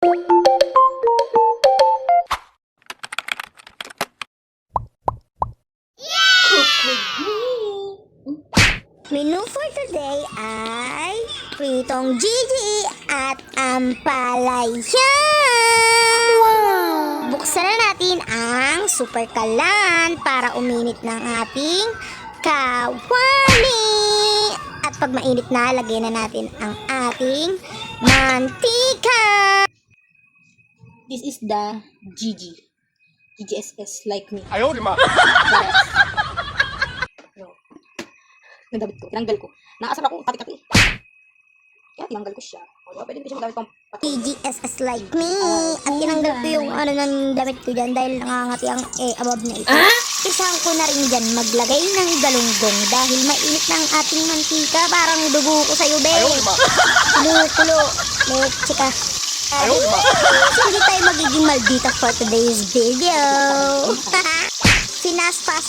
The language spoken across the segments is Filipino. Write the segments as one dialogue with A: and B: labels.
A: Menu for today ay pritong Gigi at ampalaya. Wow! Buksan na natin ang super kalan para uminit ng ating kawali. At pag mainit na, lagyan na natin ang ating mantika.
B: This is the GGSS like me.
C: 哎呦我的妈！
B: Nagdabit ko, tinanggal ko. Naasar ako, kati-kati. Kaya tinanggal ko siya. O, pwede ko siya magamit pang pati.
A: GGSS like me. At tinanggal ko yung ng damit ko dyan dahil nangangati ang above na ito. Isang ko na rin dyan maglagay ng galunggong dahil mainit ng ating mantika. Parang dugo ko sa'yo, be.
C: 哎呦我的妈！
A: Kumukulo. Leche ka. Hindi tayo magiging maldita for today's video.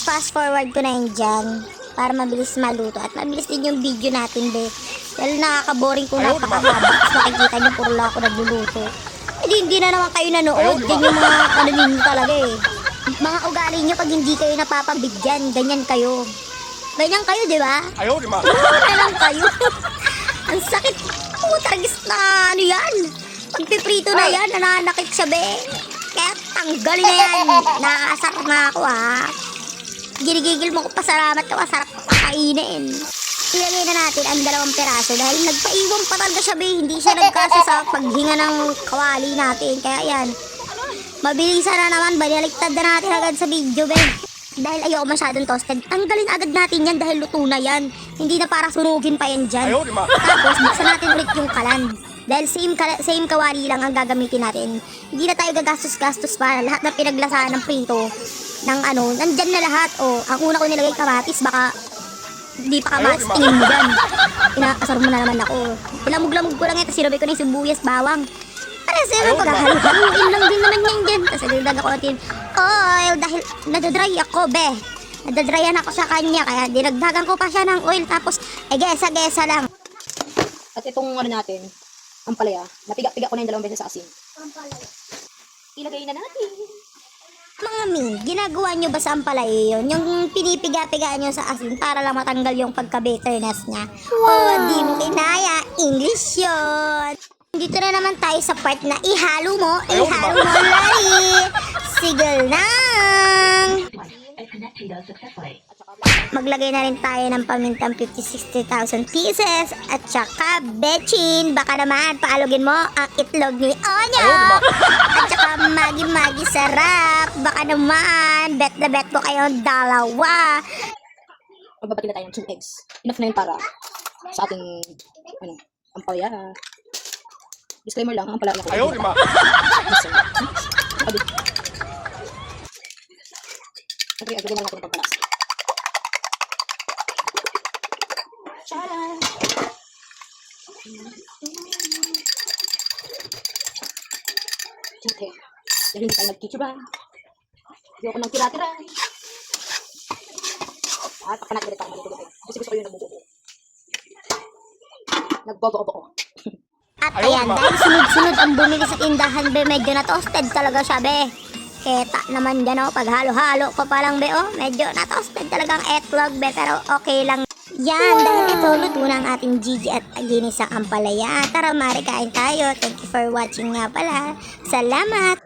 A: Fast forward ko na yun dyan para mabilis maluto at mabilis din yung video natin, be. Dahil nakaka-boring ko, napakahaba. Tapos makikita nyo puro lang ako nagluluto. Hindi na naman kayo nanood. Yan yung mga ninyo talaga eh. Mga ugali nyo pag hindi kayo napapabigyan, ganyan kayo. Ganyan kayo, di ba?
C: 哎呦我的妈！
A: Mura lang kayo. Ang sakit. Putagis na ano yan. Pagpiprito na yan, nananakit siya, be. Kaya tanggalin na yan. Nakakasarap na ako, ha. Ginigigil mo ko, pasalamat ka, masarap ka pakainin. Ilagay na natin ang 2 peraso dahil nagpaiwan pa talaga siya, be. Hindi siya nagkasya sa paghinga ng kawali natin. Kaya yan, mabilisan na naman, baliktad na natin agad sa video, be. Dahil ayoko masyadong toasted, tanggalin agad natin yan dahil luto na yan. Hindi na para sunugin pa yan dyan.
C: 哎呦我的妈！
A: Tapos, buksan natin ulit yung kalan. Dahil same kawali lang ang gagamitin natin. Hindi na tayo gagastos-gastos para lahat ng pinaglasahan ng prito ng nandyan na lahat. O, ang una ko nilagay kamatis, baka hindi pa kamatis, tingin mo dyan. Inaasar mo na naman ako. Ilamog-lamog ko lang ito, sinabi ko na yung sibuyas, bawang. Para sa'yo, pagkakaluin lang din naman yan dyan. Tapos, nagdadag ako natin oil dahil nadadry ako, be. Nadadryan ako sa kanya, kaya dinagdagan ko pa siya ng oil. Tapos, gesa-gesa lang.
B: At itong natin, ang palaya, napiga-piga ko na yung 2 beses sa asin. Ilagay na natin.
A: Mga mi, ginagawa nyo ba sa ampalaya yun? Yung pinipiga-piga nyo sa asin para lang matanggal yung pagka-bitterness niya. Wow! O, di mo kinaya. English yun. Dito na naman tayo sa part na ihalo mo. Ihalo mo, lari. Sigil lang. Maglagay na rin tayo ng pamintang 50,000-60,000 pieces at saka bechin. Baka naman paalugin mo ang itlog ni Onyo. At saka magi-magi sarap. Baka naman bet na bet mo kayong 2.
B: Magbabati na tayo ng 2 eggs. Enough na yun para sa ating ampalaya. Disclaimer lang, ang ampalaya ko.
C: 哎呦我的妈！
B: Siyempre, agad na natin ang pagpalas. Charan! Okay. Dahil hindi tayo nag-teacher-ban. Hindi ako nagtira-tira. At pakanak ulit tayo magtutulog. Kasi gusto ko yung nagbubuo. Nagbobo-obo.
A: At ayan, dahil sunod-sunod ang bumili sa tindahan, be, medyo na-toasted talaga siya, be. Keta naman dyan, pag halo-halo ko pa lang, be, medyo na-toasted talagang etlog, be, pero okay lang. Yan, dahil ito, luto na ang ating Gigi at ginisang ampalaya. Tara, mari, kain tayo. Thank you for watching nga pala. Salamat!